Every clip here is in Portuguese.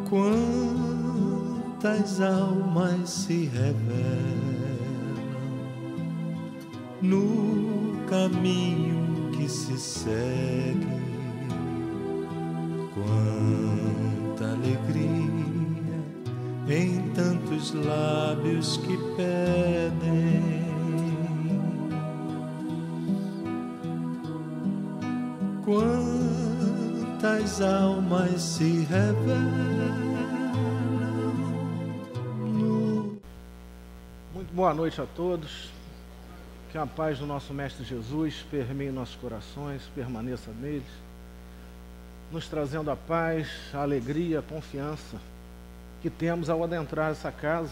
Quantas almas se revelam no caminho que se segue, quanta alegria em tantos lábios que pedem. Quantas almas se revelam no... Muito boa noite a todos. Que a paz do nosso Mestre Jesus permeie nossos corações, permaneça neles, nos trazendo a paz, a alegria, a confiança que temos ao adentrar essa casa,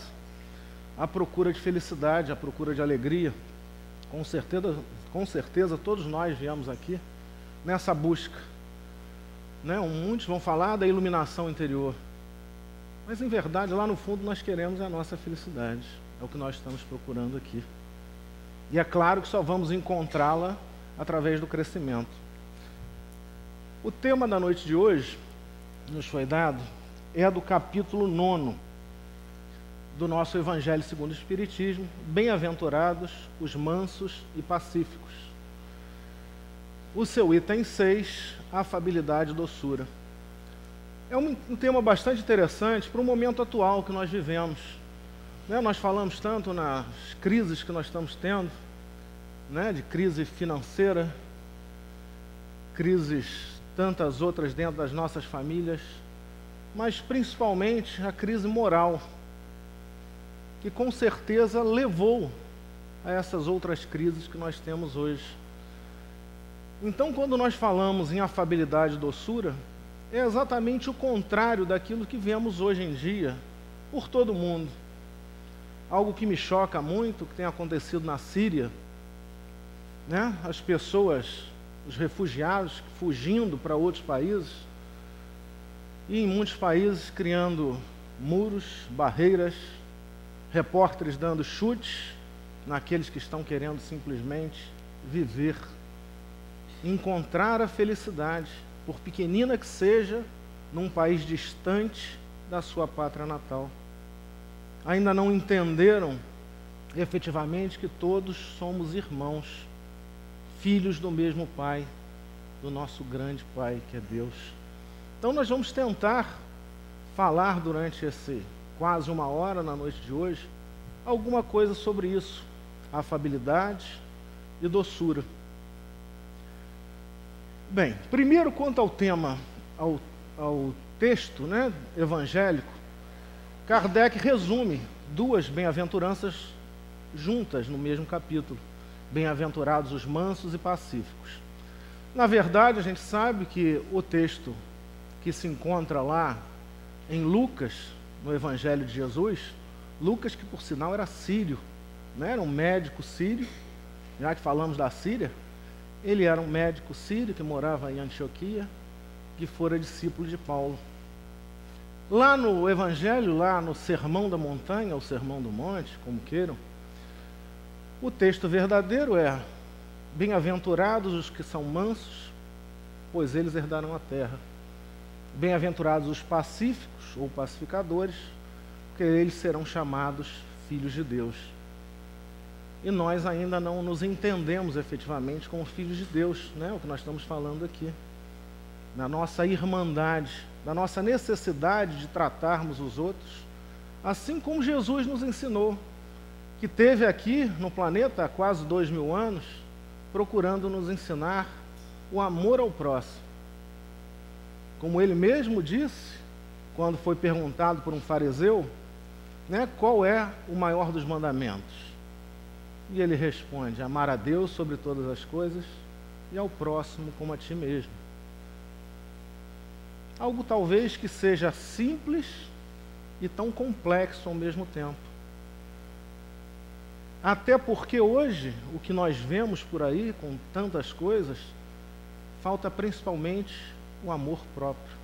à procura de felicidade, à procura de alegria. Com certeza todos nós viemos aqui nessa busca, né? Muitos vão falar da iluminação interior, mas em verdade lá no fundo nós queremos a nossa felicidade, é o que nós estamos procurando aqui. E é claro que só vamos encontrá-la através do crescimento. O tema da noite de hoje, nos foi dado, é do capítulo 9 do nosso Evangelho segundo o Espiritismo, Bem-aventurados os mansos e pacíficos. O seu item 6, afabilidade e doçura. É um tema bastante interessante para o momento atual que nós vivemos. Nós falamos tanto nas crises que nós estamos tendo, de crise financeira, crises tantas outras dentro das nossas famílias, mas principalmente a crise moral, que com certeza levou a essas outras crises que nós temos hoje. Então, quando nós falamos em afabilidade e doçura, é exatamente o contrário daquilo que vemos hoje em dia por todo mundo. Algo que me choca muito, que tem acontecido na Síria, as pessoas, os refugiados fugindo para outros países, e em muitos países criando muros, barreiras, repórteres dando chutes naqueles que estão querendo simplesmente viver, encontrar a felicidade, por pequenina que seja, num país distante da sua pátria natal. Ainda não entenderam efetivamente que todos somos irmãos, filhos do mesmo Pai, do nosso grande Pai que é Deus. Então nós vamos tentar falar durante esse quase uma hora na noite de hoje alguma coisa sobre isso, afabilidade e doçura. Bem, primeiro quanto ao tema, ao texto evangélico, Kardec resume duas bem-aventuranças juntas no mesmo capítulo. Bem-aventurados os mansos e pacíficos. Na verdade, a gente sabe que o texto que se encontra lá em Lucas, no Evangelho de Jesus, Lucas, que por sinal era sírio, era um médico sírio, já que falamos da Síria, ele era um médico sírio que morava em Antioquia, que fora discípulo de Paulo. Lá no Evangelho, lá no Sermão da Montanha, ou Sermão do Monte, como queiram, o texto verdadeiro é: bem-aventurados os que são mansos, pois eles herdarão a terra. Bem-aventurados os pacíficos, ou pacificadores, porque eles serão chamados filhos de Deus. E nós ainda não nos entendemos efetivamente como filhos de Deus, o que nós estamos falando aqui. Na nossa irmandade, da nossa necessidade de tratarmos os outros, assim como Jesus nos ensinou, que esteve aqui no planeta há quase 2000 anos, procurando nos ensinar o amor ao próximo. Como ele mesmo disse, quando foi perguntado por um fariseu, qual é o maior dos mandamentos? E ele responde: amar a Deus sobre todas as coisas e ao próximo como a ti mesmo. Algo talvez que seja simples e tão complexo ao mesmo tempo. Até porque hoje, o que nós vemos por aí, com tantas coisas, falta principalmente o amor próprio.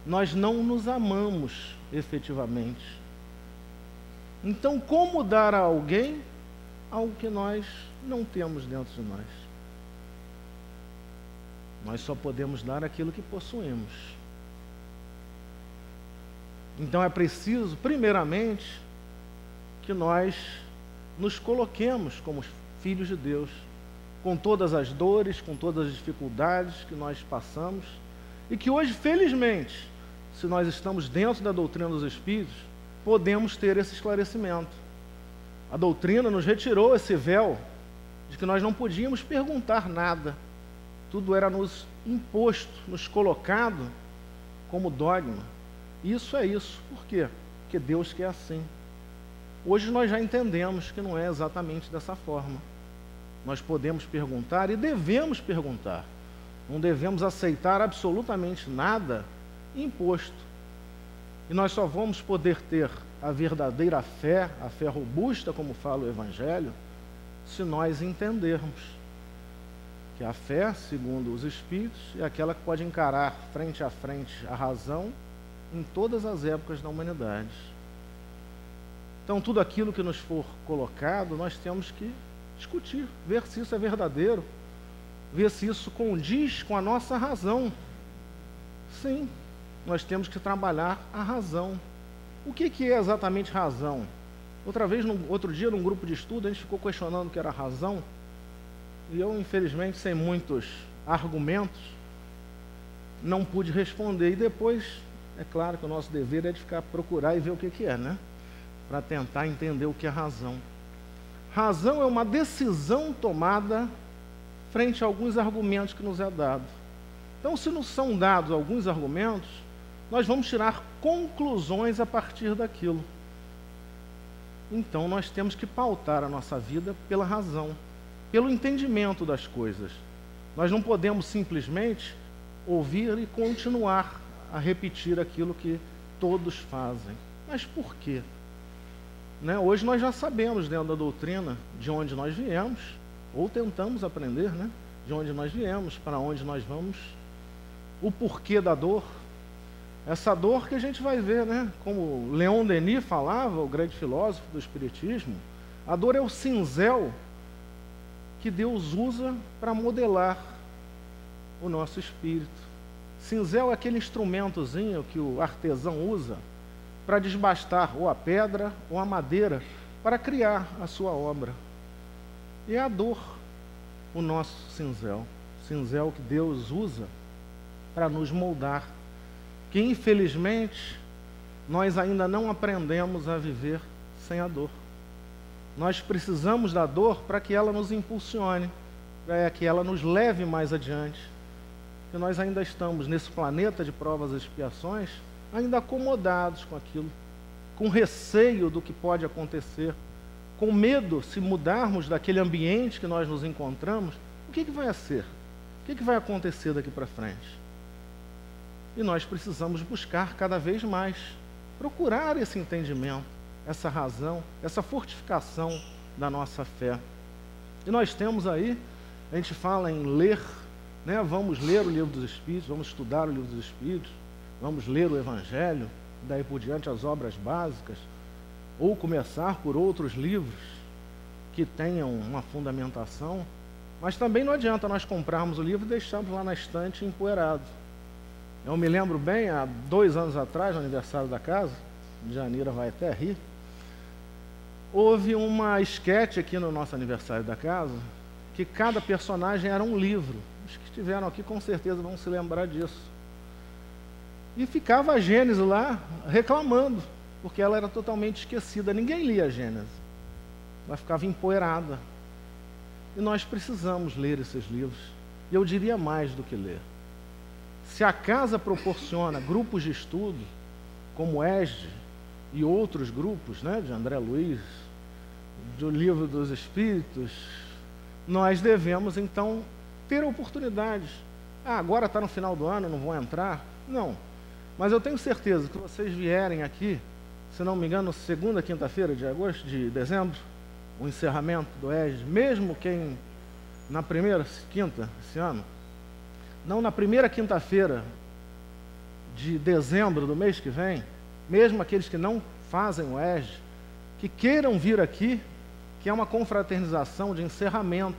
Nós não nos amamos efetivamente. Então, como dar a alguém algo que nós não temos dentro de nós? Nós só podemos dar aquilo que possuímos. Então é preciso, primeiramente, que nós nos coloquemos como filhos de Deus, com todas as dores, com todas as dificuldades que nós passamos, e que hoje, felizmente, se nós estamos dentro da doutrina dos Espíritos, podemos ter esse esclarecimento. A doutrina nos retirou esse véu de que nós não podíamos perguntar nada. Tudo era nos imposto, nos colocado como dogma. Isso é isso. Por quê? Porque Deus quer assim. Hoje nós já entendemos que não é exatamente dessa forma. Nós podemos perguntar e devemos perguntar. Não devemos aceitar absolutamente nada imposto. E nós só vamos poder ter a verdadeira fé, a fé robusta, como fala o Evangelho, se nós entendermos que a fé, segundo os Espíritos, é aquela que pode encarar frente a frente a razão em todas as épocas da humanidade. Então, tudo aquilo que nos for colocado, nós temos que discutir, ver se isso é verdadeiro, ver se isso condiz com a nossa razão. Sim, nós temos que trabalhar a razão. O que é exatamente razão? Outro dia, num grupo de estudo, a gente ficou questionando o que era razão, e eu, infelizmente, sem muitos argumentos, não pude responder. E depois, é claro que o nosso dever é de procurar e ver o que é, né? Para tentar entender o que é razão. Razão é uma decisão tomada frente a alguns argumentos que nos é dado. Então, se nos são dados alguns argumentos, nós vamos tirar conclusões a partir daquilo. Então, nós temos que pautar a nossa vida pela razão, pelo entendimento das coisas. Nós não podemos simplesmente ouvir e continuar a repetir aquilo que todos fazem. Mas por quê? Né? Hoje nós já sabemos, dentro da doutrina, de onde nós viemos, ou tentamos aprender, né? De onde nós viemos, para onde nós vamos, o porquê da dor. Essa dor que a gente vai ver, né? Como Leon Denis falava, o grande filósofo do Espiritismo, a dor é o cinzel que Deus usa para modelar o nosso espírito. Cinzel é aquele instrumentozinho que o artesão usa para desbastar ou a pedra ou a madeira para criar a sua obra. E é a dor o nosso cinzel que Deus usa para nos moldar, que infelizmente nós ainda não aprendemos a viver sem a dor. Nós precisamos da dor para que ela nos impulsione, para que ela nos leve mais adiante. Porque nós ainda estamos nesse planeta de provas e expiações, ainda acomodados com aquilo, com receio do que pode acontecer, com medo, se mudarmos daquele ambiente que nós nos encontramos, o que vai ser? O que vai acontecer daqui para frente? E nós precisamos buscar cada vez mais, procurar esse entendimento, essa razão, essa fortificação da nossa fé. E nós temos aí, a gente fala em ler, né? Vamos ler o livro dos Espíritos, vamos estudar o livro dos Espíritos, vamos ler o Evangelho, daí por diante as obras básicas, ou começar por outros livros que tenham uma fundamentação, mas também não adianta nós comprarmos o livro e deixarmos lá na estante empoeirado. Eu me lembro bem, há 2 anos atrás, no aniversário da casa, Janira vai até rir, houve uma esquete aqui no nosso aniversário da casa, que cada personagem era um livro. Os que estiveram aqui com certeza vão se lembrar disso. E ficava a Gênesis lá reclamando, porque ela era totalmente esquecida. Ninguém lia a Gênesis. Ela ficava empoeirada. E nós precisamos ler esses livros. E eu diria mais do que ler. Se a casa proporciona grupos de estudo, como o ESD e outros grupos, né, de André Luiz, do Livro dos Espíritos, nós devemos, então, ter oportunidades. Agora está no final do ano, não vou entrar? Não. Mas eu tenho certeza que vocês vierem aqui, se não me engano, segunda quinta-feira de dezembro, o encerramento do ESD, mesmo quem na primeira quinta esse ano, não na primeira quinta-feira de dezembro do mês que vem, mesmo aqueles que não fazem o ESD, que queiram vir aqui, que é uma confraternização de encerramento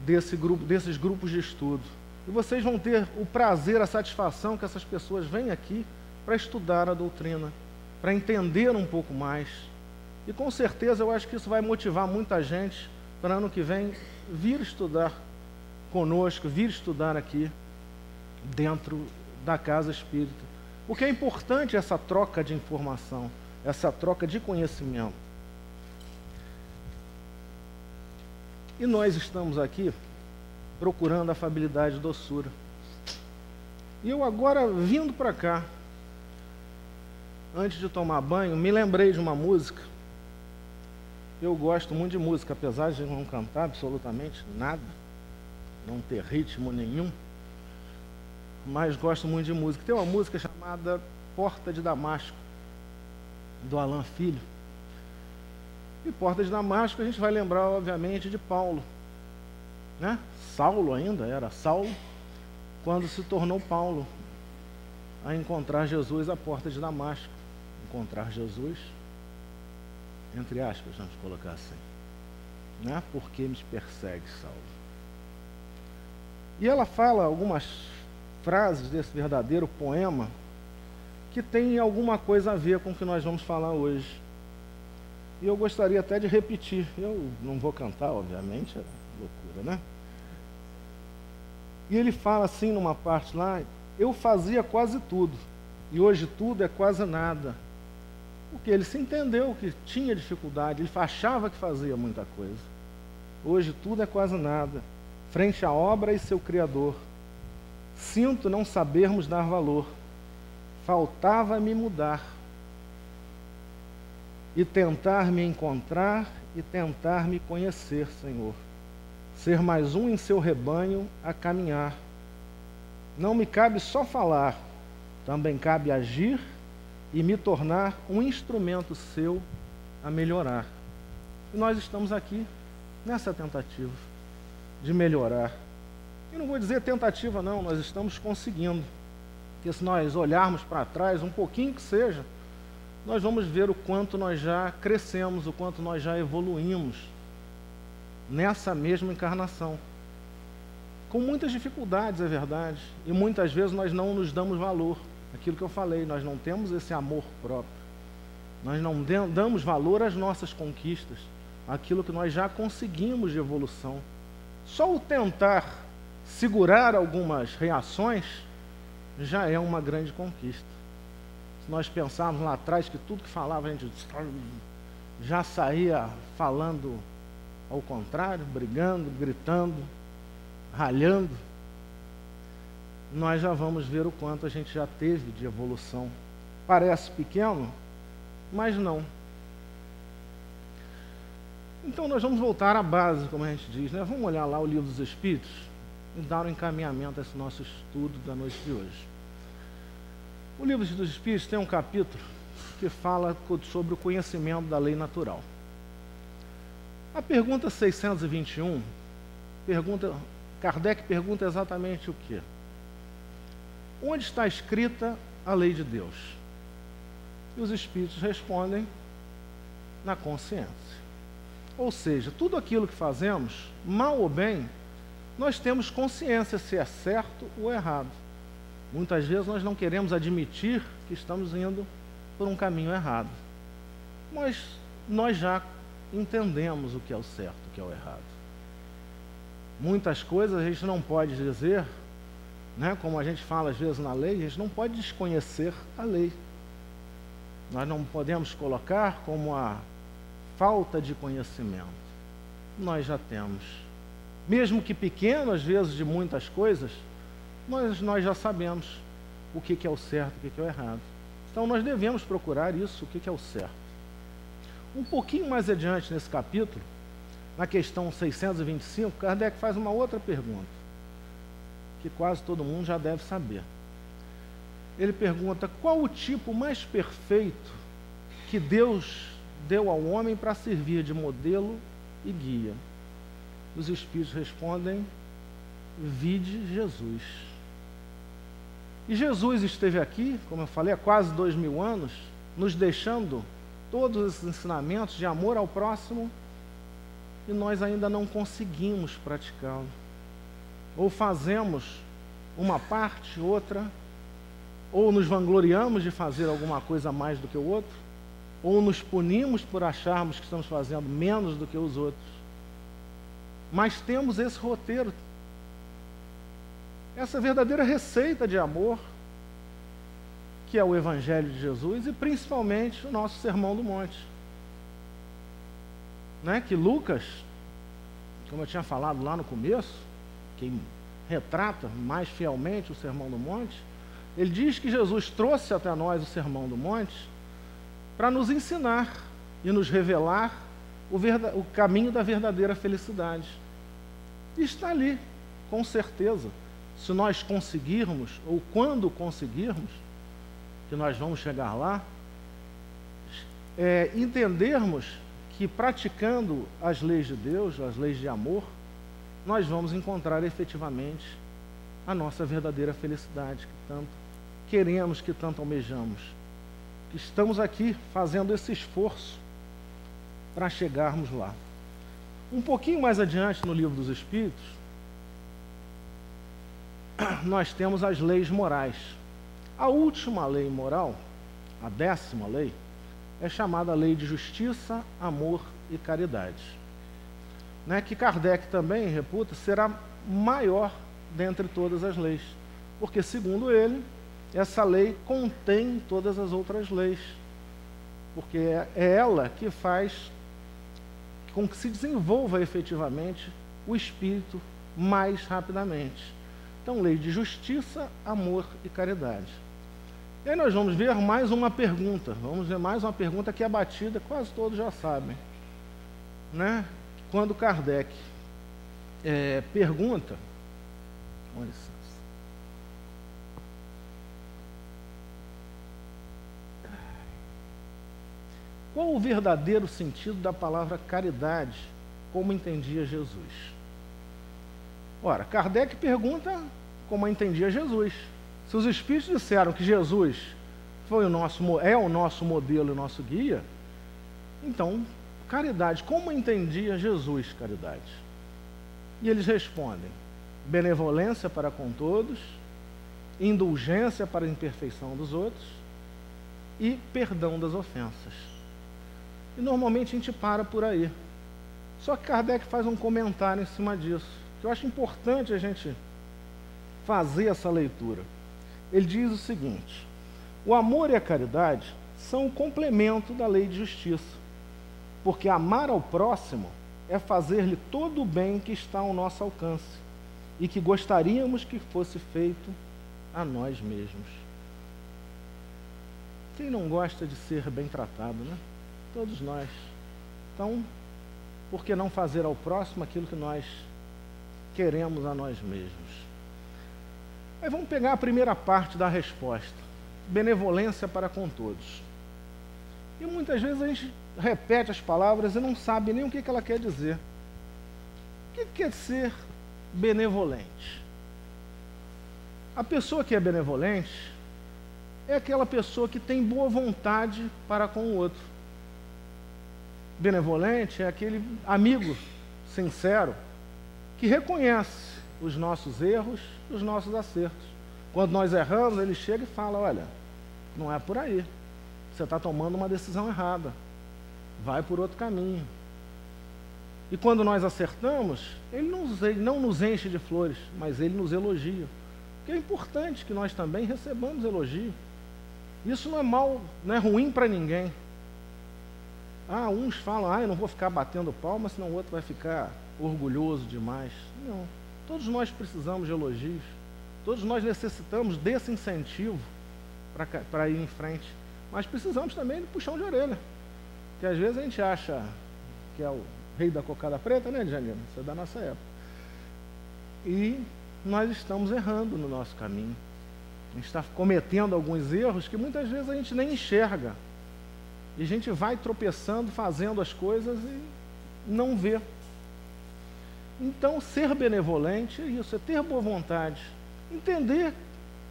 desses grupos de estudo. E vocês vão ter o prazer, a satisfação que essas pessoas vêm aqui para estudar a doutrina, para entender um pouco mais. E com certeza eu acho que isso vai motivar muita gente para ano que vem vir estudar conosco, vir estudar aqui dentro da Casa Espírita. Porque é importante essa troca de informação, essa troca de conhecimento. E nós estamos aqui procurando afabilidade e doçura. E eu agora, vindo para cá, antes de tomar banho, me lembrei de uma música. Eu gosto muito de música, apesar de não cantar absolutamente nada, não ter ritmo nenhum, mas gosto muito de música. Tem uma música chamada Porta de Damasco, do Alan Filho. E Porta de Damasco a gente vai lembrar, obviamente, de Paulo, né? Saulo ainda era Saulo, quando se tornou Paulo, a encontrar Jesus à porta de Damasco. Encontrar Jesus, entre aspas, vamos colocar assim, né? Por que me persegue, Saulo? E ela fala algumas frases desse verdadeiro poema que tem alguma coisa a ver com o que nós vamos falar hoje. E eu gostaria até de repetir. Eu não vou cantar, obviamente, é loucura, né? E ele fala assim numa parte lá: eu fazia quase tudo, e hoje tudo é quase nada. Porque ele se entendeu que tinha dificuldade, ele achava que fazia muita coisa. Hoje tudo é quase nada, frente à obra e seu Criador. Sinto não sabermos dar valor, faltava-me mudar, e tentar me encontrar e tentar me conhecer, Senhor. Ser mais um em seu rebanho a caminhar. Não me cabe só falar, também cabe agir e me tornar um instrumento seu a melhorar. E nós estamos aqui nessa tentativa de melhorar. E não vou dizer tentativa não, nós estamos conseguindo. Porque se nós olharmos para trás, um pouquinho que seja, nós vamos ver o quanto nós já crescemos, o quanto nós já evoluímos nessa mesma encarnação. Com muitas dificuldades, é verdade, e muitas vezes nós não nos damos valor. Aquilo que eu falei, nós não temos esse amor próprio. Nós não damos valor às nossas conquistas, aquilo que nós já conseguimos de evolução. Só o tentar segurar algumas reações já é uma grande conquista. Se nós pensarmos lá atrás que tudo que falava a gente já saía falando ao contrário, brigando, gritando, ralhando, nós já vamos ver o quanto a gente já teve de evolução. Parece pequeno, mas não. Então nós vamos voltar à base, como a gente diz, né? Vamos olhar lá o Livro dos Espíritos e dar um encaminhamento a esse nosso estudo da noite de hoje. O Livro dos Espíritos tem um capítulo que fala sobre o conhecimento da lei natural. A pergunta 621, Kardec pergunta exatamente o quê? Onde está escrita a lei de Deus? E os Espíritos respondem: na consciência. Ou seja, tudo aquilo que fazemos, mal ou bem, nós temos consciência se é certo ou errado. Muitas vezes nós não queremos admitir que estamos indo por um caminho errado. Mas nós já entendemos o que é o certo, o que é o errado. Muitas coisas a gente não pode dizer, né, como a gente fala às vezes na lei, a gente não pode desconhecer a lei. Nós não podemos colocar como a falta de conhecimento. Nós já temos. Mesmo que pequeno, às vezes, de muitas coisas, nós já sabemos o que é o certo, o que é o errado. Então nós devemos procurar isso, o que é o certo. Um pouquinho mais adiante nesse capítulo, na questão 625, Kardec faz uma outra pergunta, que quase todo mundo já deve saber. Ele pergunta: qual o tipo mais perfeito que Deus deu ao homem para servir de modelo e guia? Os Espíritos respondem: vide Jesus. E Jesus esteve aqui, como eu falei, há quase 2000 anos, nos deixando todos esses ensinamentos de amor ao próximo, e nós ainda não conseguimos praticá-lo. Ou fazemos uma parte, outra, ou nos vangloriamos de fazer alguma coisa a mais do que o outro, ou nos punimos por acharmos que estamos fazendo menos do que os outros. Mas temos esse roteiro, essa verdadeira receita de amor, que é o Evangelho de Jesus e principalmente o nosso Sermão do Monte. Né? Que Lucas, como eu tinha falado lá no começo, quem retrata mais fielmente o Sermão do Monte, ele diz que Jesus trouxe até nós o Sermão do Monte para nos ensinar e nos revelar o caminho da verdadeira felicidade. E está ali, com certeza, se nós conseguirmos, ou quando conseguirmos, que nós vamos chegar lá, entendermos que praticando as leis de Deus, as leis de amor, nós vamos encontrar efetivamente a nossa verdadeira felicidade, que tanto queremos, que tanto almejamos. Que estamos aqui fazendo esse esforço para chegarmos lá. Um pouquinho mais adiante no Livro dos Espíritos, nós temos as leis morais. A última lei moral, a 10ª lei, é chamada lei de justiça, amor e caridade. Né, que Kardec também reputa será maior dentre todas as leis, porque, segundo ele, essa lei contém todas as outras leis, porque é ela que faz com que se desenvolva efetivamente o espírito mais rapidamente. Então, lei de justiça, amor e caridade. E aí nós vamos ver mais uma pergunta, que é batida, quase todos já sabem. Né? Quando Kardec pergunta, com licença, qual o verdadeiro sentido da palavra caridade, como entendia Jesus? Ora, Kardec pergunta como entendia Jesus. Se os Espíritos disseram que Jesus é o nosso modelo e o nosso guia, então, caridade, como entendia Jesus caridade? E eles respondem: benevolência para com todos, indulgência para a imperfeição dos outros e perdão das ofensas. E normalmente a gente para por aí. Só que Kardec faz um comentário em cima disso, que eu acho importante a gente fazer essa leitura. Ele diz o seguinte: o amor e a caridade são o complemento da lei de justiça, porque amar ao próximo é fazer-lhe todo o bem que está ao nosso alcance e que gostaríamos que fosse feito a nós mesmos. Quem não gosta de ser bem tratado, né? Todos nós. Então, por que não fazer ao próximo aquilo que nós queremos a nós mesmos? Aí vamos pegar a primeira parte da resposta: benevolência para com todos. E muitas vezes a gente repete as palavras e não sabe nem o que ela quer dizer. O que quer ser benevolente? A pessoa que é benevolente é aquela pessoa que tem boa vontade para com o outro. Benevolente é aquele amigo sincero que reconhece os nossos erros e os nossos acertos. Quando nós erramos, ele chega e fala: olha, não é por aí, você está tomando uma decisão errada, vai por outro caminho. E quando nós acertamos, ele não nos enche de flores, mas ele nos elogia. Porque é importante que nós também recebamos elogio. Isso não é mal, não é ruim para ninguém. Uns falam: eu não vou ficar batendo palma, senão o outro vai ficar orgulhoso demais. Não. Todos nós precisamos de elogios. Todos nós necessitamos desse incentivo para ir em frente. Mas precisamos também de puxão de orelha. Porque às vezes a gente acha que é o rei da cocada preta, né, Janina? Isso é da nossa época. E nós estamos errando no nosso caminho. A gente está cometendo alguns erros que muitas vezes a gente nem enxerga. E a gente vai tropeçando, fazendo as coisas e não vê. Então, ser benevolente é isso, é ter boa vontade. Entender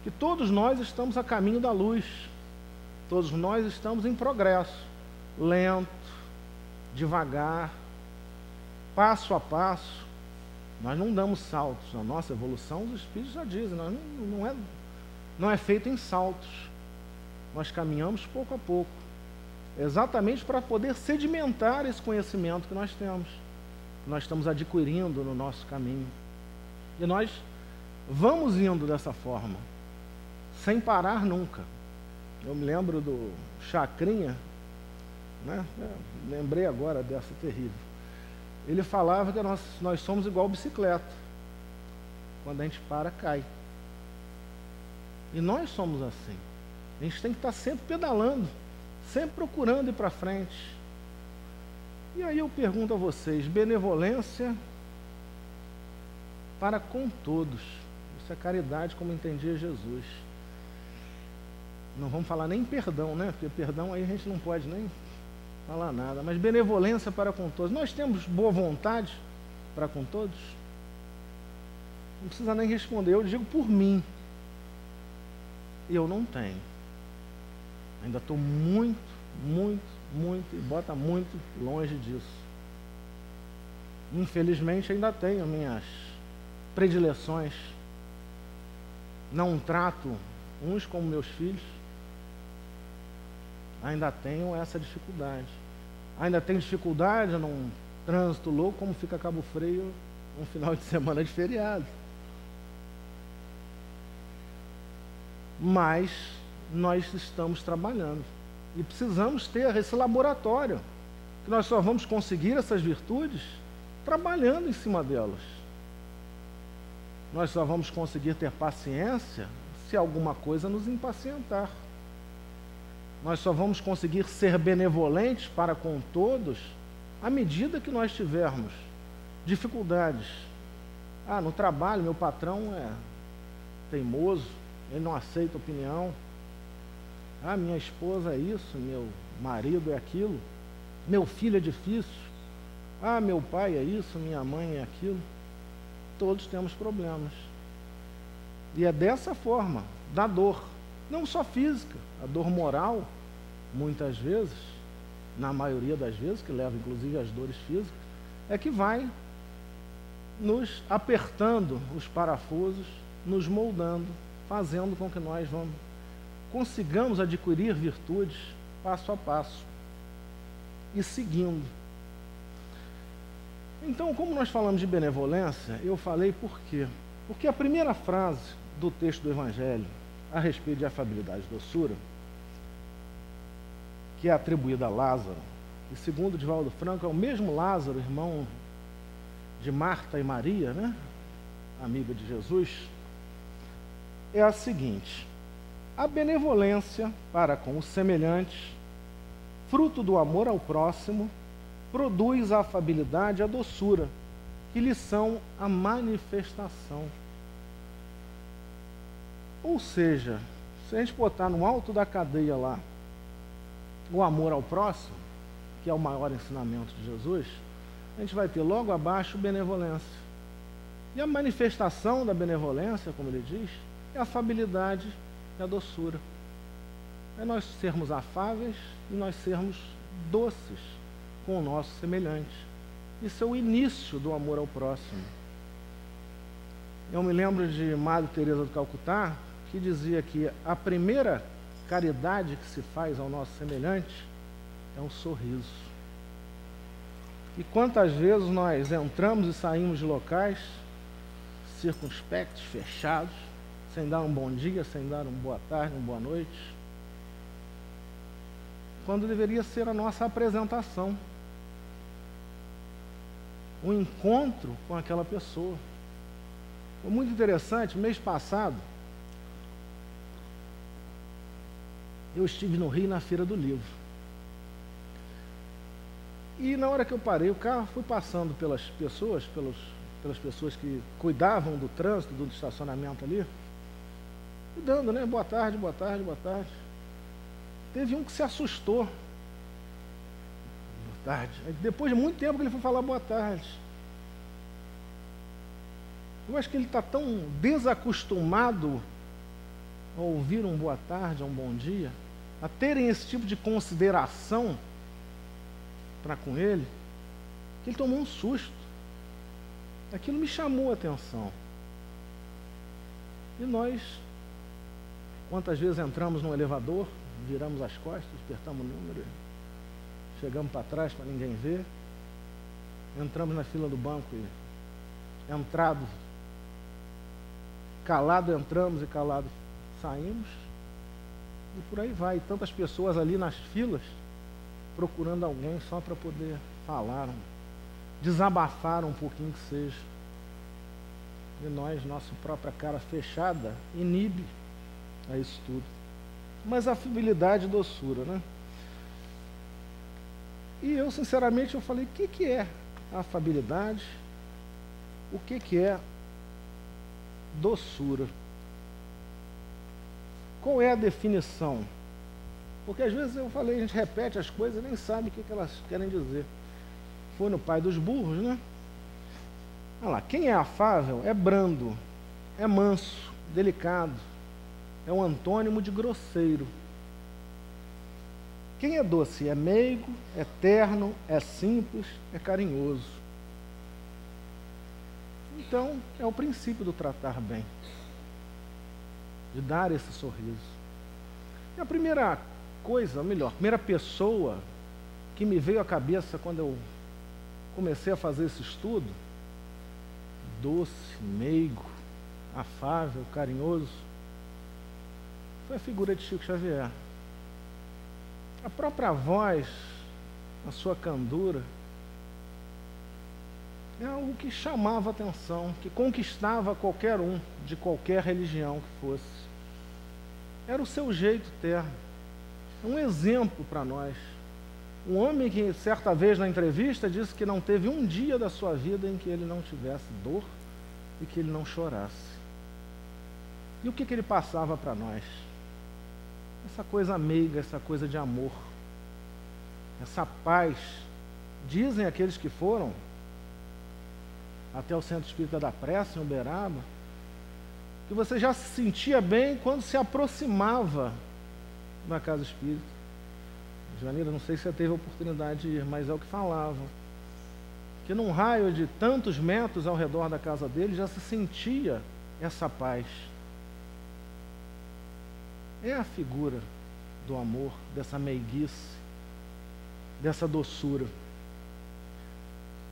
que todos nós estamos a caminho da luz. Todos nós estamos em progresso. Lento, devagar, passo a passo. Nós não damos saltos. Na nossa evolução, os Espíritos já dizem, não é feito em saltos. Nós caminhamos pouco a pouco. Exatamente para poder sedimentar esse conhecimento que nós temos, que nós estamos adquirindo no nosso caminho. E nós vamos indo dessa forma, sem parar nunca. Eu me lembro do Chacrinha, né? Lembrei agora dessa terrível. Ele falava que nós somos igual bicicleta. Quando a gente para, cai. E nós somos assim. A gente tem que estar sempre pedalando, sempre procurando ir para frente. E aí eu pergunto a vocês, benevolência para com todos. Isso é caridade como entendia Jesus. Não vamos falar nem perdão, né? Porque perdão aí a gente não pode nem falar nada. Mas benevolência para com todos. Nós temos boa vontade para com todos? Não precisa nem responder. Eu digo por mim. Eu não tenho. Ainda estou muito, e bota muito longe disso. Infelizmente ainda tenho minhas predileções. Não trato uns como meus filhos. Ainda tenho essa dificuldade. Ainda tenho dificuldade num trânsito louco, como fica Cabo Frio um final de semana de feriado. Mas nós estamos trabalhando. E precisamos ter esse laboratório, que nós só vamos conseguir essas virtudes trabalhando em cima delas. Nós só vamos conseguir ter paciência se alguma coisa nos impacientar. Nós só vamos conseguir ser benevolentes para com todos à medida que nós tivermos dificuldades. No trabalho, meu patrão é teimoso, ele não aceita opinião. Minha esposa é isso, meu marido é aquilo, meu filho é difícil. Meu pai é isso, minha mãe é aquilo. Todos temos problemas. E é dessa forma, da dor, não só física, a dor moral, muitas vezes, na maioria das vezes, que leva inclusive às dores físicas, é que vai nos apertando os parafusos, nos moldando, fazendo com que nós consigamos adquirir virtudes passo a passo e seguindo. Então, como nós falamos de benevolência, eu falei por quê? Porque a primeira frase do texto do Evangelho a respeito de afabilidade e doçura, que é atribuída a Lázaro, e segundo Divaldo Franco, é o mesmo Lázaro, irmão de Marta e Maria, né? Amiga de Jesus, é a seguinte: a benevolência para com os semelhantes, fruto do amor ao próximo, produz a afabilidade e a doçura, que lhe são a manifestação. Ou seja, se a gente botar no alto da cadeia lá o amor ao próximo, que é o maior ensinamento de Jesus, a gente vai ter logo abaixo benevolência. E a manifestação da benevolência, como ele diz, é a afabilidade e a doçura. É nós sermos afáveis e nós sermos doces com o nosso semelhante. Isso é o início do amor ao próximo. Eu me lembro de Madre Teresa do Calcutá, que dizia que a primeira caridade que se faz ao nosso semelhante é um sorriso. E quantas vezes nós entramos e saímos de locais circunspectos, fechados, sem dar um bom dia, sem dar uma boa tarde, uma boa noite, quando deveria ser a nossa apresentação, o encontro com aquela pessoa. Foi muito interessante, mês passado, eu estive no Rio na Feira do Livro. E na hora que eu parei o carro, fui passando pelas pessoas que cuidavam do trânsito, do estacionamento ali, e dando, né? Boa tarde, boa tarde, boa tarde. Teve um que se assustou. Boa tarde. Aí, depois de muito tempo que ele foi falar boa tarde. Eu acho que ele está tão desacostumado a ouvir um boa tarde, um bom dia, a terem esse tipo de consideração para com ele, que ele tomou um susto. Aquilo me chamou a atenção. E nós, quantas vezes entramos num elevador, viramos as costas, apertamos o número, chegamos para trás para ninguém ver, entramos na fila do banco e calado entramos e calado saímos, e por aí vai. Tantas pessoas ali nas filas, procurando alguém só para poder falar, desabafar um pouquinho que seja. E nós, nossa própria cara fechada, inibe a isso tudo. Mas afabilidade e doçura, né? E eu, sinceramente, eu falei, o que é afabilidade? O que é doçura? Qual é a definição? Porque às vezes eu falei, a gente repete as coisas e nem sabe o que elas querem dizer. Foi no pai dos burros, né? Olha lá, quem é afável é brando, é manso, delicado, é um antônimo de grosseiro. Quem é doce é meigo, é terno, é simples, é carinhoso. Então, é o princípio do tratar bem, de dar esse sorriso. E a primeira coisa, ou melhor, a primeira pessoa que me veio à cabeça quando eu comecei a fazer esse estudo, doce, meigo, afável, carinhoso, foi a figura de Chico Xavier. A própria voz, a sua candura, é algo que chamava a atenção, que conquistava qualquer um, de qualquer religião que fosse. Era o seu jeito terno. É um exemplo para nós. Um homem que, certa vez na entrevista, disse que não teve um dia da sua vida em que ele não tivesse dor e que ele não chorasse. E o que ele passava para nós? Essa coisa meiga, essa coisa de amor, essa paz. Dizem aqueles que foram até o Centro Espírita da Prece, em Uberaba, que você já se sentia bem quando se aproximava da Casa Espírita. Janeiro, não sei se você teve a oportunidade de ir, mas é o que falavam. Que num raio de tantos metros ao redor da casa dele já se sentia essa paz. É a figura do amor, dessa meiguice, dessa doçura.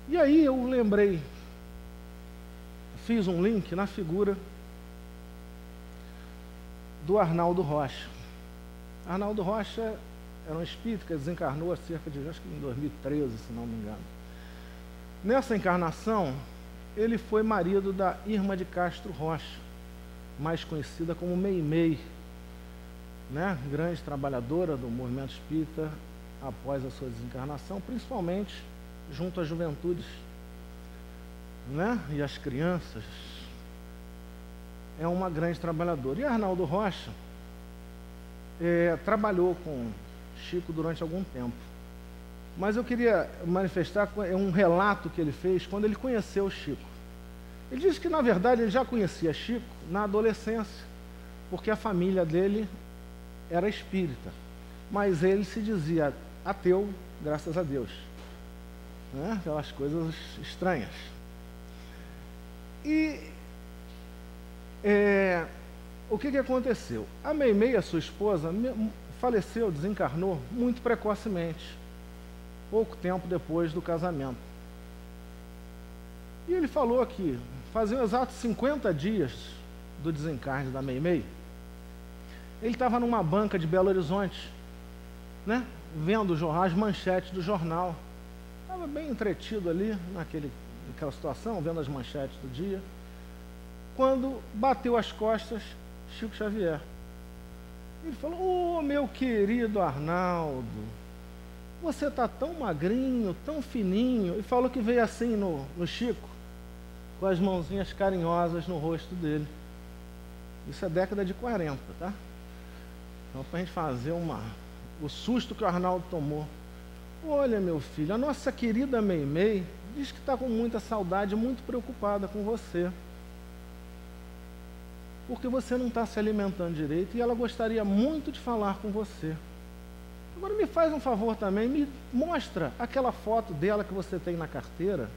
E aí eu lembrei, fiz um link na figura do Arnaldo Rocha. Arnaldo Rocha era um espírito que desencarnou há cerca de, acho que em 2013, se não me engano. Nessa encarnação, ele foi marido da Irma de Castro Rocha, mais conhecida como Meimei, né? Grande trabalhadora do movimento espírita após a sua desencarnação, principalmente junto às juventudes, né? E às crianças. É uma grande trabalhadora. E Arnaldo Rocha trabalhou com Chico durante algum tempo. Mas eu queria manifestar um relato que ele fez quando ele conheceu Chico. Ele disse que, na verdade, ele já conhecia Chico na adolescência, porque a família dele era espírita. Mas ele se dizia ateu, graças a Deus. Né? Aquelas coisas estranhas. E o que aconteceu? A Meimei, a sua esposa, faleceu, desencarnou muito precocemente, pouco tempo depois do casamento. E ele falou que faziam exatos 50 dias do desencarne da Meimei. Ele estava numa banca de Belo Horizonte, né, vendo as manchetes do jornal. Estava bem entretido ali naquela situação, vendo as manchetes do dia, quando bateu as costas Chico Xavier. Ele falou: "Ô, meu querido Arnaldo, você está tão magrinho, tão fininho." E falou que veio assim no Chico, com as mãozinhas carinhosas no rosto dele. Isso é década de 40, tá? Então, para a gente fazer o susto que o Arnaldo tomou. "Olha, meu filho, a nossa querida Meimei diz que está com muita saudade, muito preocupada com você, porque você não está se alimentando direito e ela gostaria muito de falar com você. Agora me faz um favor também, me mostra aquela foto dela que você tem na carteira,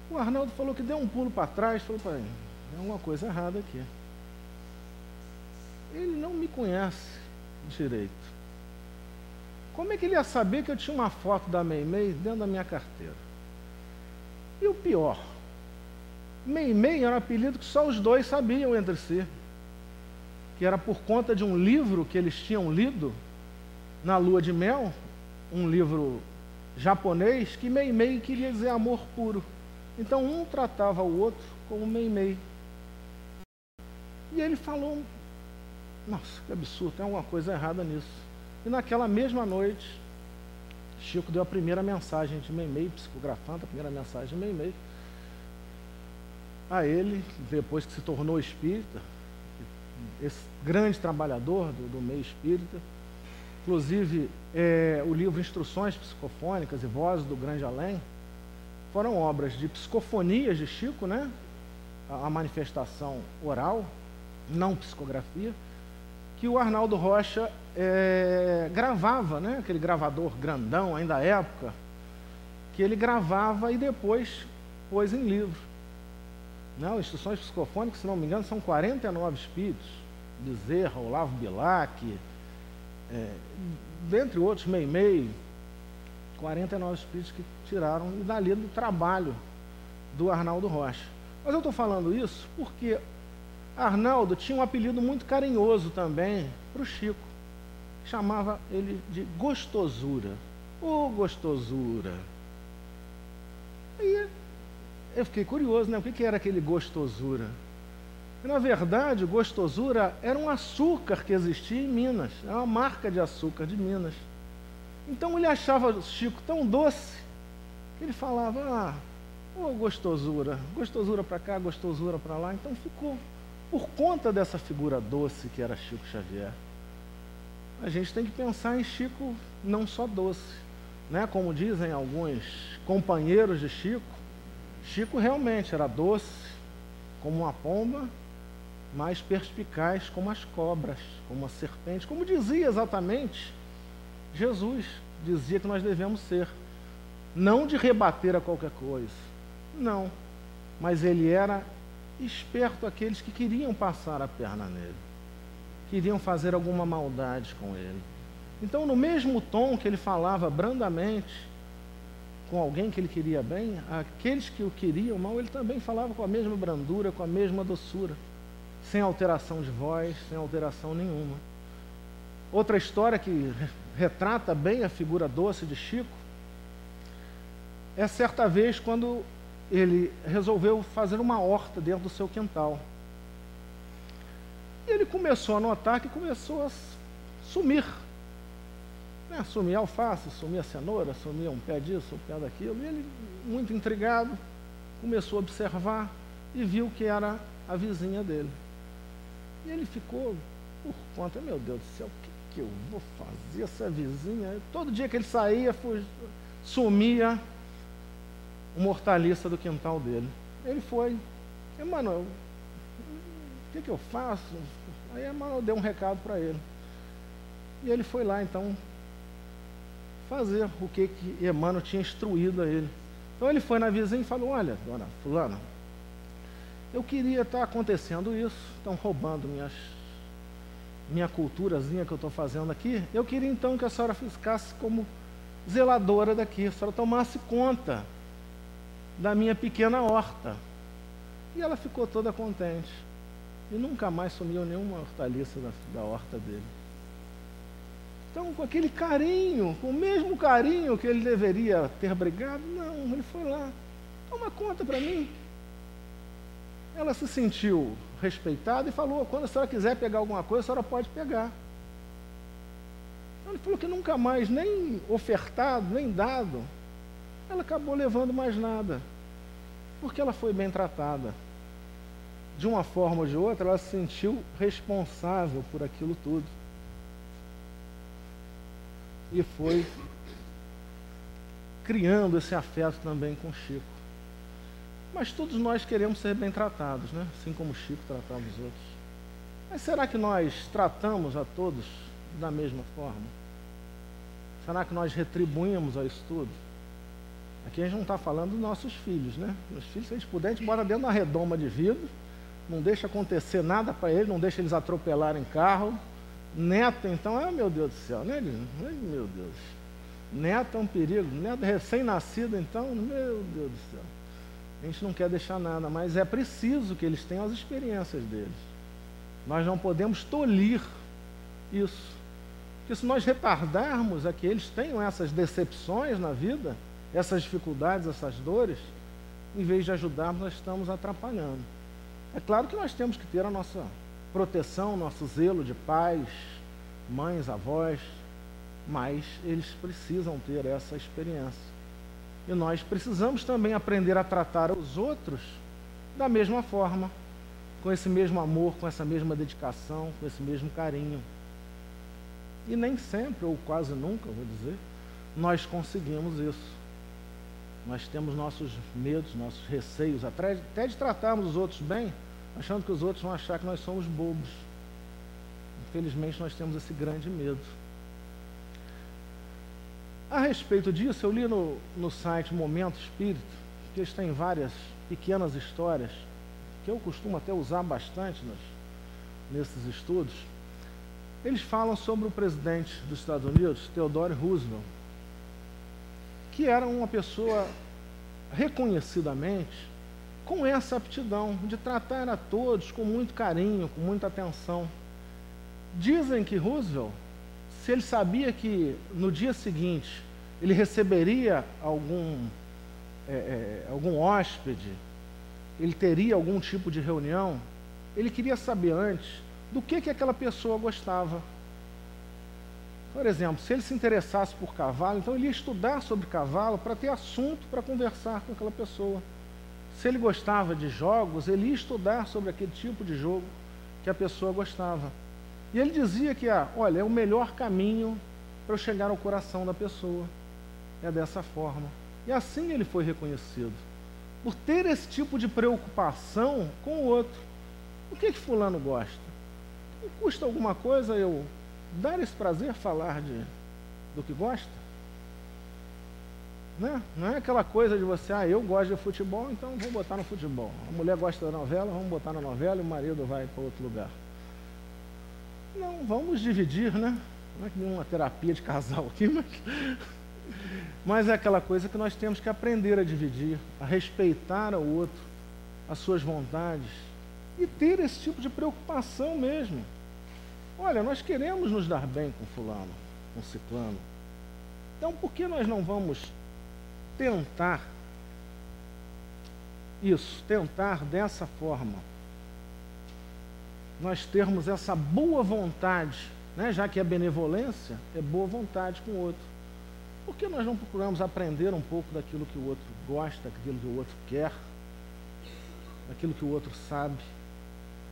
O Arnaldo falou que deu um pulo para trás, falou para ele, tem alguma coisa errada aqui. Ele não me conhece direito. Como é que ele ia saber que eu tinha uma foto da Meimei dentro da minha carteira? E o pior, Meimei era um apelido que só os dois sabiam entre si, que era por conta de um livro que eles tinham lido na lua de mel, um livro japonês, que Meimei queria dizer amor puro. Então um tratava o outro como Meimei. E ele falou, nossa, que absurdo, tem alguma coisa errada nisso. E naquela mesma noite, Chico deu a primeira mensagem de Meimei, psicografando a primeira mensagem de Meimei a ele, depois que se tornou espírita, esse grande trabalhador do meio espírita. Inclusive, o livro Instruções Psicofônicas e Vozes do Grande Além foram obras de psicofonias de Chico, né? A manifestação oral, não psicografia, que o Arnaldo Rocha gravava, né? Aquele gravador grandão, ainda da época, que ele gravava e depois pôs em livro. Não, Instruções Psicofônicas, se não me engano, são 49 espíritos, Bezerra, Olavo Bilac, dentre outros, Meimei, 49 espíritos que tiraram e dali do trabalho do Arnaldo Rocha. Mas eu estou falando isso porque Arnaldo tinha um apelido muito carinhoso também para o Chico. Chamava ele de Gostosura. Ô, Gostosura. Aí eu fiquei curioso, né? O que era aquele Gostosura? E, na verdade, Gostosura era um açúcar que existia em Minas. Era uma marca de açúcar de Minas. Então ele achava o Chico tão doce que ele falava, ô gostosura, gostosura para cá, gostosura para lá. Então ficou, por conta dessa figura doce que era Chico Xavier, a gente tem que pensar em Chico não só doce, né? Como dizem alguns companheiros de Chico, Chico realmente era doce como uma pomba, mais perspicaz como as cobras, como a serpente, como dizia exatamente Jesus, dizia que nós devemos ser, não de rebater a qualquer coisa, não, mas ele era esperto aqueles que queriam passar a perna nele, queriam fazer alguma maldade com ele. Então, no mesmo tom que ele falava brandamente com alguém que ele queria bem, aqueles que o queriam mal, ele também falava com a mesma brandura, com a mesma doçura, sem alteração de voz, sem alteração nenhuma. Outra história que retrata bem a figura doce de Chico é certa vez quando ele resolveu fazer uma horta dentro do seu quintal. E ele começou a notar que começou a sumir, né? Sumir a alface, sumir a cenoura, sumir um pé disso, um pé daquilo. E ele, muito intrigado, começou a observar e viu que era a vizinha dele. E ele ficou por conta, meu Deus do céu, o que eu vou fazer essa vizinha? Todo dia que ele saía, sumia uma hortaliça do quintal dele. Ele foi, Emanuel, o que eu faço? Aí Emanuel deu um recado para ele. E ele foi lá, então, fazer o que Emmanuel tinha instruído a ele. Então ele foi na vizinha e falou, olha, dona fulana, eu queria estar acontecendo isso, estão roubando minha culturazinha que eu estou fazendo aqui, eu queria então que a senhora ficasse como zeladora daqui, a senhora tomasse conta da minha pequena horta. E ela ficou toda contente. E nunca mais sumiu nenhuma hortaliça da horta dele. Então, com aquele carinho, com o mesmo carinho que ele deveria ter brigado, não, ele foi lá, toma conta para mim. Ela se sentiu respeitada e falou, quando a senhora quiser pegar alguma coisa, a senhora pode pegar. Ele falou que nunca mais, nem ofertado, nem dado, ela acabou levando mais nada, porque ela foi bem tratada. De uma forma ou de outra, ela se sentiu responsável por aquilo tudo. E foi criando esse afeto também com Chico. Mas todos nós queremos ser bem tratados, né? Assim como Chico tratava os outros. Mas será que nós tratamos a todos da mesma forma? Será que nós retribuímos a isso tudo? Aqui a gente não está falando dos nossos filhos, né? Os filhos, se a gente puder, a gente bota dentro de uma redoma de vidro, não deixa acontecer nada para eles, não deixa eles atropelarem carro. Neto, então, meu Deus do céu, né? Ai, meu Deus. Neto é um perigo. Neto recém-nascido, então, meu Deus do céu. A gente não quer deixar nada, mas é preciso que eles tenham as experiências deles. Nós não podemos tolir isso. Porque se nós retardarmos a que eles tenham essas decepções na vida, essas dificuldades, essas dores, em vez de ajudarmos, nós estamos atrapalhando. É claro que nós temos que ter a nossa proteção, nosso zelo de pais, mães, avós, mas eles precisam ter essa experiência. E nós precisamos também aprender a tratar os outros da mesma forma, com esse mesmo amor, com essa mesma dedicação, com esse mesmo carinho. E nem sempre, ou quase nunca, vou dizer, nós conseguimos isso. Nós temos nossos medos, nossos receios, até de tratarmos os outros bem, achando que os outros vão achar que nós somos bobos. Infelizmente, nós temos esse grande medo. A respeito disso, eu li no site Momento Espírito, que eles têm várias pequenas histórias, que eu costumo até usar bastante nesses estudos. Eles falam sobre o presidente dos Estados Unidos, Theodore Roosevelt, que era uma pessoa reconhecidamente com essa aptidão de tratar a todos com muito carinho, com muita atenção. Dizem que Roosevelt, se ele sabia que no dia seguinte ele receberia algum hóspede, ele teria algum tipo de reunião, ele queria saber antes do que aquela pessoa gostava. Por exemplo, se ele se interessasse por cavalo, então ele ia estudar sobre cavalo para ter assunto para conversar com aquela pessoa. Se ele gostava de jogos, ele ia estudar sobre aquele tipo de jogo que a pessoa gostava. E ele dizia que, olha, é o melhor caminho para eu chegar ao coração da pessoa. É dessa forma. E assim ele foi reconhecido. Por ter esse tipo de preocupação com o outro. O que fulano gosta? Não custa alguma coisa eu dar esse prazer, falar do que gosta? Né? Não é aquela coisa de você, eu gosto de futebol, então vamos botar no futebol. A mulher gosta da novela, vamos botar na novela e o marido vai para outro lugar. Não, vamos dividir, né? Não é que nem uma terapia de casal aqui, mas é aquela coisa que nós temos que aprender a dividir, a respeitar ao outro, as suas vontades e ter esse tipo de preocupação mesmo. Olha, nós queremos nos dar bem com fulano, com ciclano. Então, por que nós não vamos tentar isso, tentar dessa forma, nós termos essa boa vontade, né? Já que é benevolência, é boa vontade com o outro. Por que nós não procuramos aprender um pouco daquilo que o outro gosta, daquilo que o outro quer, daquilo que o outro sabe?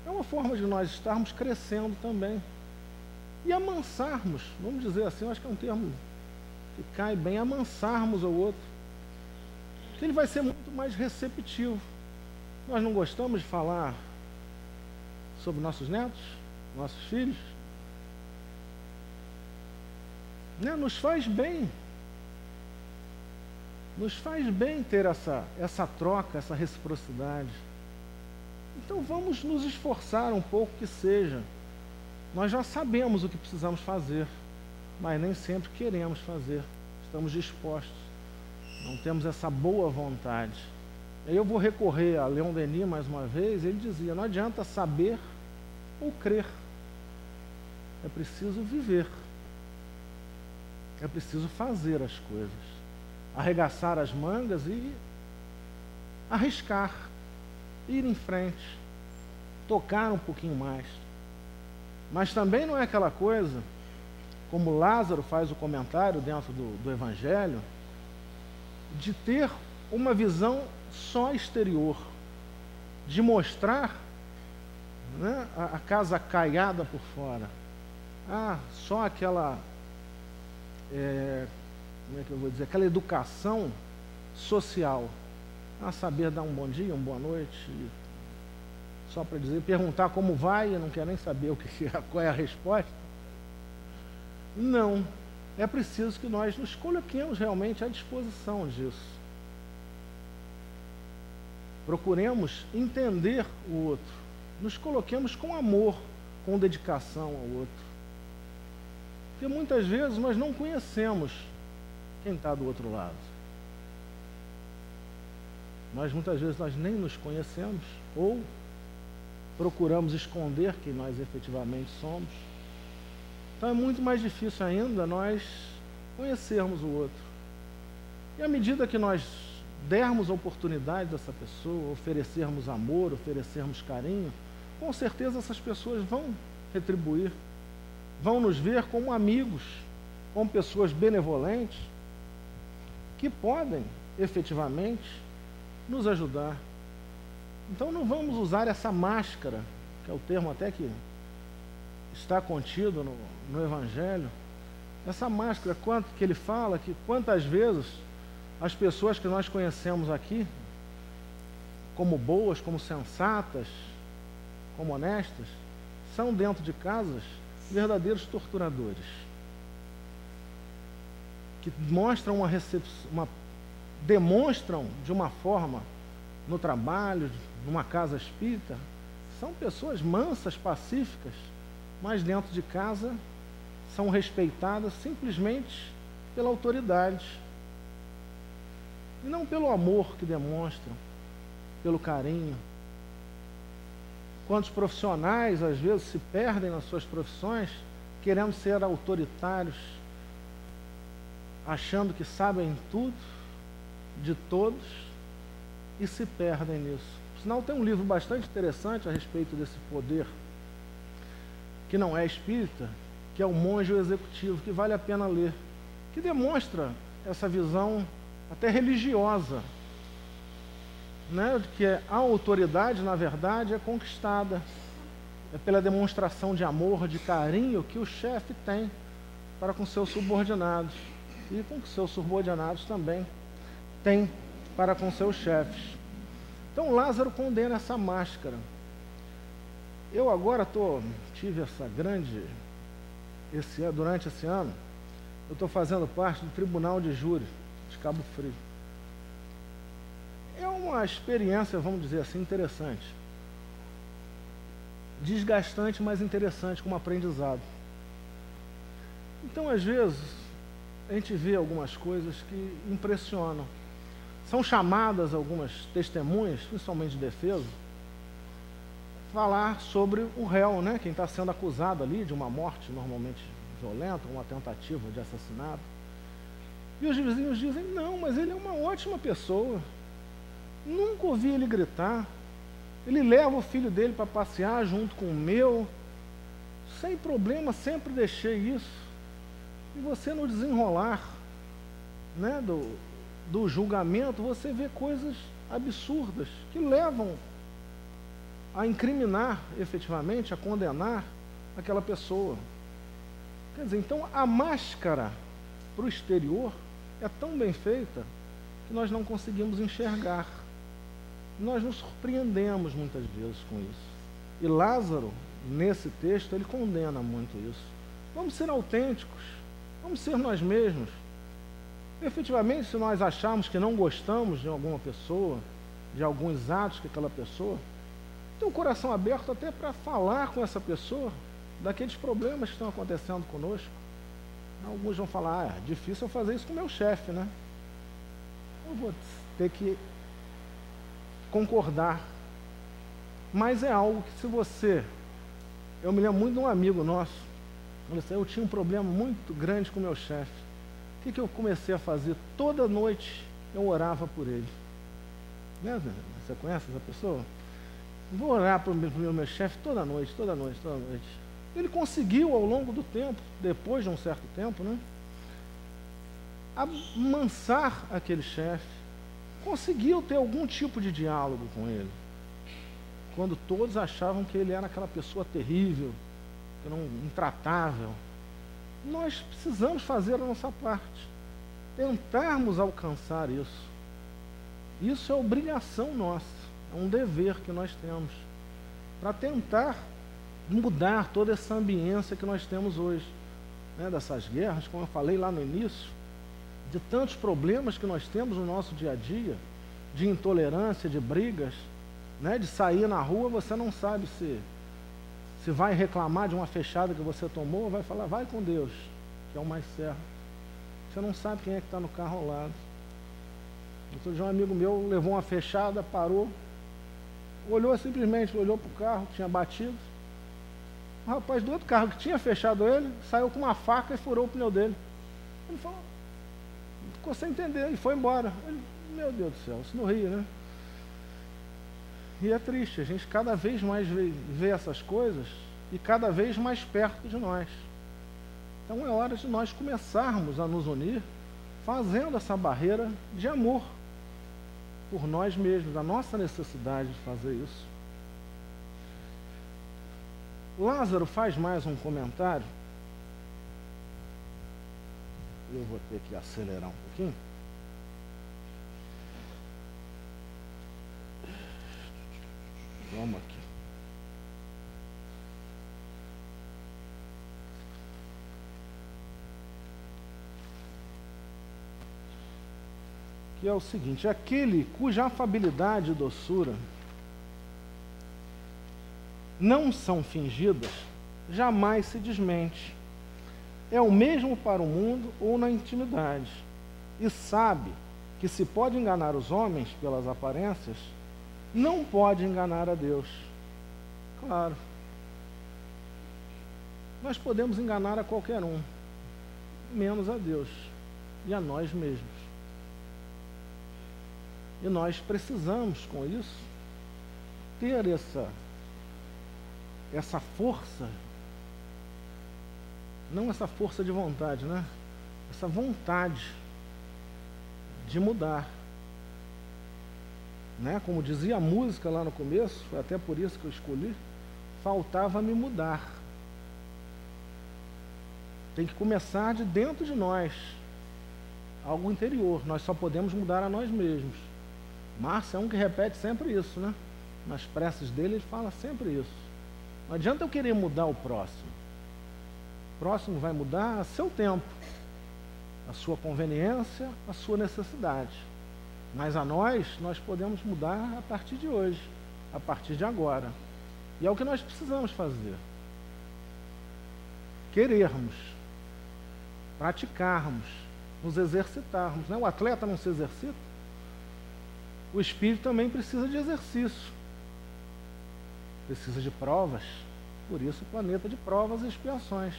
É uma forma de nós estarmos crescendo também. E amansarmos, vamos dizer assim, eu acho que é um termo que cai bem, amansarmos ao outro. Porque ele vai ser muito mais receptivo. Nós não gostamos de falar sobre nossos netos, nossos filhos. Né? Nos faz bem. Nos faz bem ter essa troca, essa reciprocidade. Então vamos nos esforçar um pouco que seja. Nós já sabemos o que precisamos fazer, mas nem sempre queremos fazer. Estamos dispostos. Não temos essa boa vontade. Aí eu vou recorrer a Leon Denis mais uma vez. Ele dizia, não adianta saber ou crer. É preciso viver. É preciso fazer as coisas. Arregaçar as mangas e arriscar. Ir em frente. Tocar um pouquinho mais. Mas também não é aquela coisa, como Lázaro faz o comentário dentro do Evangelho, de ter uma visão só exterior, de mostrar, né, a casa caiada por fora. Só aquela, como é que eu vou dizer, aquela educação social, saber dar um bom dia, uma boa noite, só para dizer, perguntar como vai, eu não quero nem saber qual é a resposta. Não, é preciso que nós nos coloquemos realmente à disposição disso. procuremos entender o outro, nos coloquemos com amor, com dedicação ao outro. Porque muitas vezes nós não conhecemos quem está do outro lado. Muitas vezes nós nem nos conhecemos, ou procuramos esconder quem nós efetivamente somos. Então é muito mais difícil ainda nós conhecermos o outro. E à medida que nós dermos a oportunidade dessa pessoa, oferecermos amor, oferecermos carinho, com certeza essas pessoas vão retribuir, vão nos ver como amigos, como pessoas benevolentes, que podem efetivamente nos ajudar. Então não vamos usar essa máscara, que é o termo até que está contido no Evangelho, essa máscara, quanto que ele fala, que quantas vezes as pessoas que nós conhecemos aqui, como boas, como sensatas, como honestas, são dentro de casas verdadeiros torturadores, que demonstram de uma forma no trabalho, numa casa espírita, são pessoas mansas, pacíficas, mas dentro de casa são respeitadas simplesmente pela autoridade. E não pelo amor que demonstram, pelo carinho. Quantos profissionais, às vezes, se perdem nas suas profissões, querendo ser autoritários, achando que sabem tudo, de todos, e se perdem nisso. Por sinal, tem um livro bastante interessante a respeito desse poder, que não é espírita, que é O Monge e o Executivo, que vale a pena ler, que demonstra essa visão até religiosa, né, de que a autoridade, na verdade, é conquistada, é pela demonstração de amor, de carinho que o chefe tem para com seus subordinados, e com que seus subordinados também têm para com seus chefes. Então Lázaro condena essa máscara. Eu agora tive essa grande, durante esse ano, eu estou fazendo parte do Tribunal de Júri de Cabo Frio. É uma experiência, vamos dizer assim, interessante. Desgastante, mas interessante, como aprendizado. Então, às vezes, a gente vê algumas coisas que impressionam. São chamadas algumas testemunhas, principalmente de defesa, falar sobre o réu, né? Quem está sendo acusado ali de uma morte normalmente violenta, uma tentativa de assassinato. E os vizinhos dizem, não, mas ele é uma ótima pessoa. Nunca ouvi ele gritar. Ele leva o filho dele para passear junto com o meu. Sem problema, sempre deixei isso. E você no desenrolar, né, do julgamento, você vê coisas absurdas que levam a incriminar efetivamente, a condenar aquela pessoa. Quer dizer, então a máscara para o exterior é tão bem feita que nós não conseguimos enxergar. Nós nos surpreendemos muitas vezes com isso. E Lázaro, nesse texto, ele condena muito isso. Vamos ser autênticos, vamos ser nós mesmos. Efetivamente, se nós acharmos que não gostamos de alguma pessoa, de alguns atos que aquela pessoa, ter o coração aberto até para falar com essa pessoa daqueles problemas que estão acontecendo conosco. Alguns vão falar, é difícil eu fazer isso com o meu chefe, né? Eu vou ter que concordar. Mas é algo que se você... Eu me lembro muito de um amigo nosso, eu tinha um problema muito grande com o meu chefe. O que eu comecei a fazer? Toda noite eu orava por ele. Né? Você conhece essa pessoa? Vou orar para o meu chefe toda noite, toda noite, toda noite. Ele conseguiu, ao longo do tempo, depois de um certo tempo, né, amansar aquele chefe, conseguiu ter algum tipo de diálogo com ele, quando todos achavam que ele era aquela pessoa terrível, que não, intratável. Nós precisamos fazer a nossa parte, tentarmos alcançar isso. Isso é obrigação nossa, é um dever que nós temos, para tentar mudar toda essa ambiência que nós temos hoje, né, dessas guerras, como eu falei lá no início, de tantos problemas que nós temos no nosso dia a dia, de intolerância, de brigas, né? De sair na rua, você não sabe se vai reclamar de uma fechada que você tomou, ou vai falar, vai com Deus, que é o mais certo. Você não sabe quem é que está no carro ao lado. Outro dia um amigo meu levou uma fechada, parou, simplesmente olhou para o carro, tinha batido. O rapaz do outro carro que tinha fechado ele, saiu com uma faca e furou o pneu dele. Ele falou, ficou sem entender e foi embora. Ele, meu Deus do céu, isso no Rio, né? E é triste, a gente cada vez mais vê essas coisas e cada vez mais perto de nós. Então é hora de nós começarmos a nos unir, fazendo essa barreira de amor por nós mesmos, a nossa necessidade de fazer isso. Lázaro faz mais um comentário. Eu vou ter que acelerar um pouquinho. Vamos aqui. Que é o seguinte: aquele cuja afabilidade e doçura não são fingidas, jamais se desmente. É o mesmo para o mundo ou na intimidade, e sabe que se pode enganar os homens pelas aparências, não pode enganar a Deus. Claro, nós podemos enganar a qualquer um, menos a Deus e a nós mesmos. E nós precisamos, com isso, ter essa força, não essa força de vontade, né? Essa vontade de mudar. Né? Como dizia a música lá no começo, foi até por isso que eu escolhi, faltava-me mudar. Tem que começar de dentro de nós, algo interior. Nós só podemos mudar a nós mesmos. Márcio é um que repete sempre isso, né? Nas preces dele ele fala sempre isso. Não adianta eu querer mudar o próximo. O próximo vai mudar a seu tempo, a sua conveniência, a sua necessidade. Mas a nós podemos mudar a partir de hoje, a partir de agora. E é o que nós precisamos fazer. Querermos, praticarmos, nos exercitarmos. Né? O atleta não se exercita. O espírito também precisa de exercício. Precisa de provas. Por isso o planeta de provas e expiações.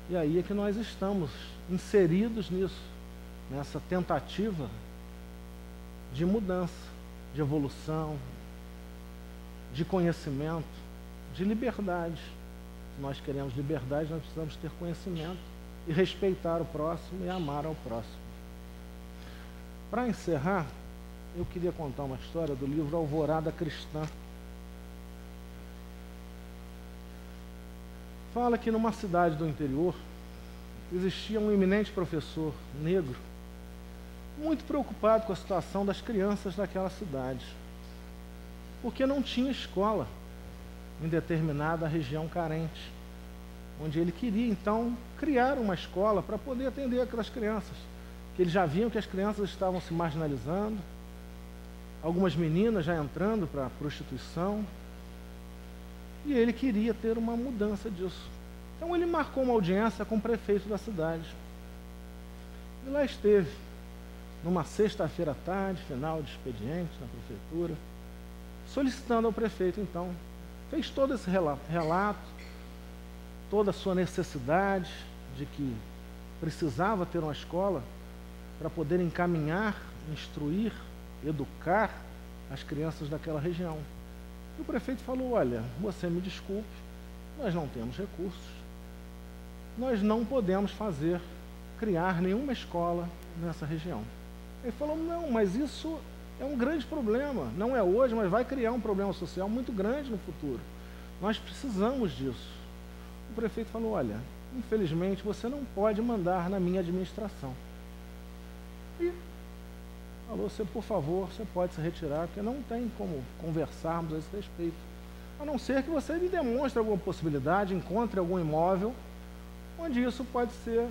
E aí é que nós estamos inseridos nisso, nessa tentativa de mudança, de evolução, de conhecimento, de liberdade. Se nós queremos liberdade, nós precisamos ter conhecimento e respeitar o próximo e amar ao próximo. Para encerrar, eu queria contar uma história do livro Alvorada Cristã. Fala que numa cidade do interior existia um eminente professor negro muito preocupado com a situação das crianças daquela cidade, porque não tinha escola em determinada região carente, onde ele queria então criar uma escola para poder atender aquelas crianças, que eles já viam que as crianças estavam se marginalizando, algumas meninas já entrando para a prostituição, e ele queria ter uma mudança disso. Então ele marcou uma audiência com o prefeito da cidade. E lá esteve, numa sexta-feira à tarde, final de expediente na prefeitura, solicitando ao prefeito, então, fez todo esse relato, toda a sua necessidade de que precisava ter uma escola para poder encaminhar, instruir, educar as crianças daquela região. E o prefeito falou, olha, você me desculpe, nós não temos recursos, nós não podemos criar nenhuma escola nessa região. Ele falou, não, mas isso é um grande problema, não é hoje, mas vai criar um problema social muito grande no futuro. Nós precisamos disso. O prefeito falou, olha, infelizmente você não pode mandar na minha administração. E falou, você, por favor, você pode se retirar, porque não tem como conversarmos a esse respeito. A não ser que você me demonstre alguma possibilidade, encontre algum imóvel, onde isso pode ser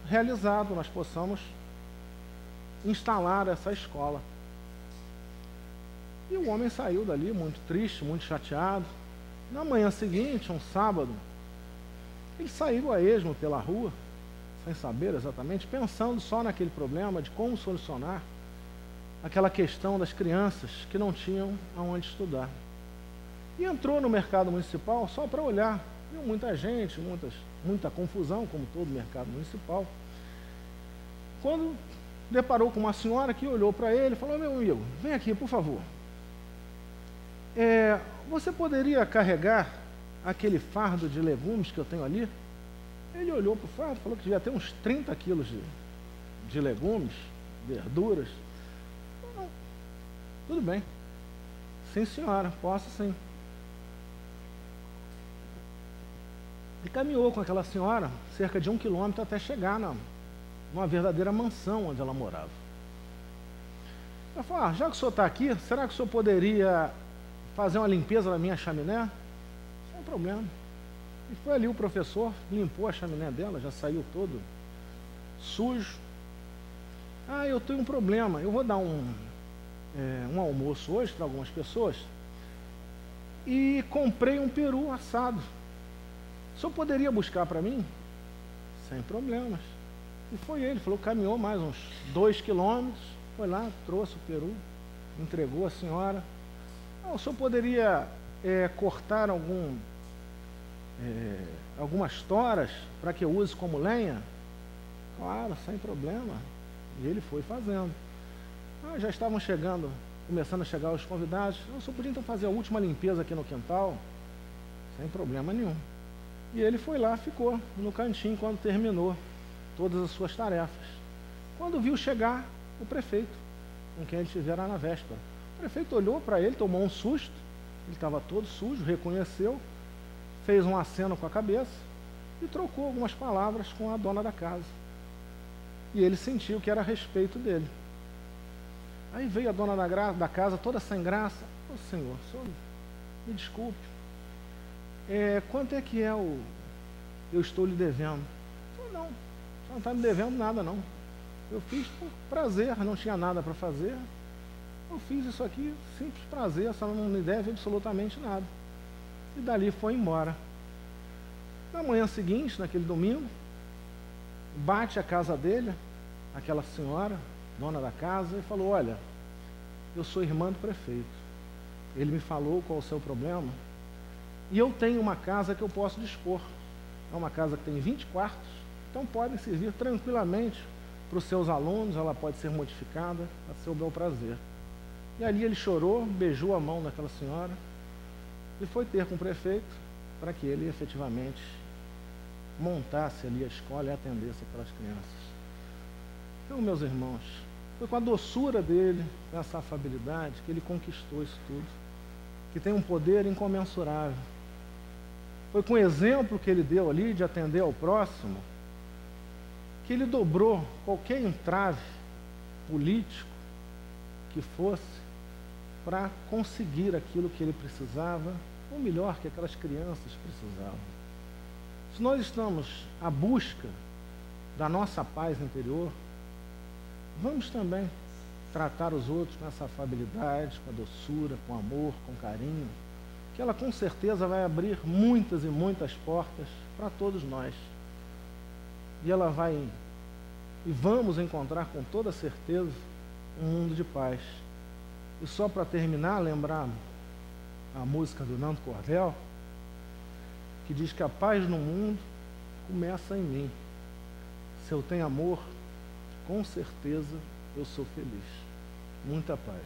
realizado, nós possamos instalar essa escola. E o homem saiu dali muito triste, muito chateado. Na manhã seguinte, um sábado, ele saiu a esmo pela rua, sem saber exatamente, pensando só naquele problema de como solucionar aquela questão das crianças que não tinham aonde estudar. E entrou no mercado municipal só para olhar. Viu muita gente, muita confusão, como todo mercado municipal. Quando deparou com uma senhora que olhou para ele e falou: meu amigo, vem aqui, por favor. Você poderia carregar aquele fardo de legumes que eu tenho ali? Ele olhou para o fardo, falou que devia ter uns 30 quilos de legumes, verduras. Não, tudo bem. Sim, senhora, posso sim. E caminhou com aquela senhora cerca de 1 quilômetro até chegar numa verdadeira mansão onde ela morava. Ela falou: já que o senhor está aqui, será que o senhor poderia fazer uma limpeza na minha chaminé? Sem problema. E foi ali o professor, limpou a chaminé dela, já saiu todo sujo. Eu tenho um problema, eu vou dar um almoço hoje para algumas pessoas e comprei um peru assado. O senhor poderia buscar para mim? Sem problemas. E foi ele, falou, caminhou mais uns 2 quilômetros, foi lá, trouxe o peru, entregou a senhora. O senhor poderia cortar algumas toras para que eu use como lenha? Claro, sem problema. E ele foi fazendo. Já estavam chegando, começando a chegar os convidados. O senhor podia então fazer a última limpeza aqui no quintal? Sem problema nenhum. E ele foi lá, ficou no cantinho quando terminou todas as suas tarefas. Quando viu chegar o prefeito, com quem ele estivera na véspera. O prefeito olhou para ele, tomou um susto, ele estava todo sujo, reconheceu, fez um aceno com a cabeça e trocou algumas palavras com a dona da casa. E ele sentiu que era a respeito dele. Aí veio a dona da casa, toda sem graça. Senhor, me desculpe, quanto é que eu estou lhe devendo? Eu falei: não, você não está me devendo nada não. Eu fiz por prazer, não tinha nada para fazer. Eu fiz isso aqui, simples prazer, só não me deve absolutamente nada. E dali foi embora. Na manhã seguinte, naquele domingo, bate a casa dele, aquela senhora, dona da casa, e falou: olha, eu sou irmã do prefeito. Ele me falou qual é o seu problema. E eu tenho uma casa que eu posso dispor. É uma casa que tem 20 quartos, então podem servir tranquilamente para os seus alunos, ela pode ser modificada a seu bel prazer. E ali ele chorou, beijou a mão daquela senhora e foi ter com o prefeito para que ele efetivamente montasse ali a escola e atendesse aquelas crianças. Então, meus irmãos, foi com a doçura dele, com essa afabilidade, que ele conquistou isso tudo, que tem um poder incomensurável. Foi com o exemplo que ele deu ali de atender ao próximo, que ele dobrou qualquer entrave político que fosse para conseguir aquilo que ele precisava, ou melhor, que aquelas crianças precisavam. Se nós estamos à busca da nossa paz interior, vamos também tratar os outros com essa afabilidade, com a doçura, com amor, com carinho, que ela com certeza vai abrir muitas e muitas portas para todos nós. E ela vai, e vamos encontrar com toda certeza, um mundo de paz. E só para terminar, lembrar a música do Nando Cordel, que diz que a paz no mundo começa em mim. Se eu tenho amor, com certeza eu sou feliz. Muita paz.